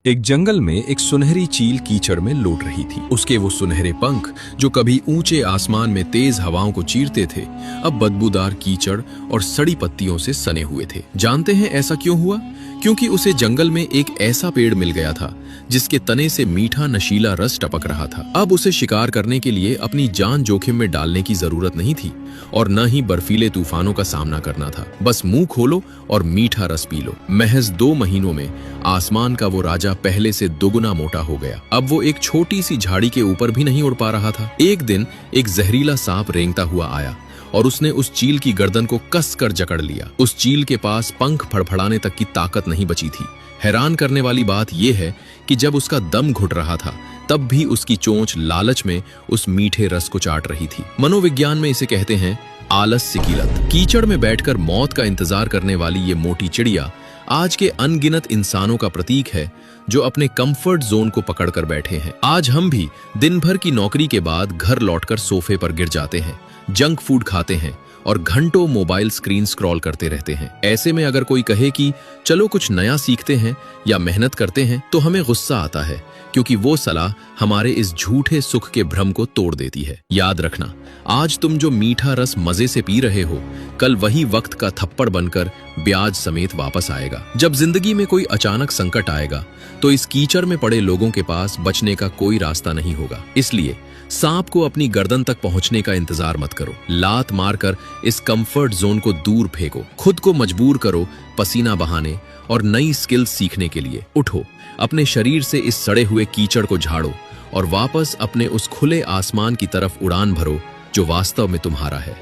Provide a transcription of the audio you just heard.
एक जंगल में एक सुनहरी चील कीचड़ में लौट रही थी। उसके वो सुनहरे पंख जो कभी ऊंचे आसमान में तेज हवाओं को चीरते थे, अब बदबूदार कीचड़ और सड़ी पत्तियों से सने हुए थे। जानते हैं ऐसा क्यों हुआ? क्योंकि उसे जंगल में एक ऐसा पेड़ मिल गया था जिसके तने से मीठा नशीला रस टपक रहा था। अब उसे शिकार करने के लिए अपनी जान जोखिम में डालने की जरूरत नहीं थी और न ही बर्फीले तूफानों का सामना करना था। बस मुंह खोलो और मीठा रस पी लो। महज 2 महीनों में आसमान का वो राजा पहले से दोगुना मोटा हो गया। अब वो एक छोटी सी झाड़ी के ऊपर भी नहीं उड़ पा रहा था। एक दिन एक जहरीला सांप रेंगता हुआ आया और उसने उस चील की गर्दन को कसकर जकड़ लिया। उस चील के पास पंख फड़फड़ाने तक की ताकत नहीं बची थी। हैरान करने वाली बात यह है कि जब उसका दम घुट रहा था तब भी उसकी चोंच लालच में उस मीठे रस को चाट रही थी। मनोविज्ञान में इसे कहते हैं आलस्य की लत। कीचड़ में बैठकर मौत का इंतजार करने वाली ये मोटी चिड़िया आज के अनगिनत इंसानों का प्रतीक है जो अपने कंफर्ट जोन को पकड़कर बैठे हैं। आज हम भी दिन भर की नौकरी के बाद घर लौटकर सोफे पर गिर जाते हैं, जंक फूड खाते हैं और घंटों मोबाइल स्क्रीन स्क्रॉल करते रहते हैं। ऐसे में अगर कोई कहे कि चलो कुछ नया सीखते हैं या मेहनत करते हैं तो हमें गुस्सा आता है, क्योंकि वो सलाह हमारे इस झूठे सुख के भ्रम को तोड़ देती है। याद रखना, आज तुम जो मीठा रस मजे से पी रहे हो, कल वही वक्त का थप्पड़ बनकर ब्याज समेत वापस आएगा। जब जिंदगी में कोई अचानक संकट आएगा तो इस कीचड़ में पड़े लोगों के पास बचने का कोई रास्ता नहीं होगा। इसलिए सांप को अपनी गर्दन तक पहुंचने का इंतजार मत करो। लात मारकर इस कंफर्ट जोन को दूर फेंको। खुद को मजबूर करो पसीना बहाने और नई स्किल्स सीखने के लिए। उठो, अपने शरीर से इस सड़े हुए कीचड़ को झाड़ो और वापस अपने उस खुले आसमान की तरफ उड़ान भरो जो वास्तव में तुम्हारा है।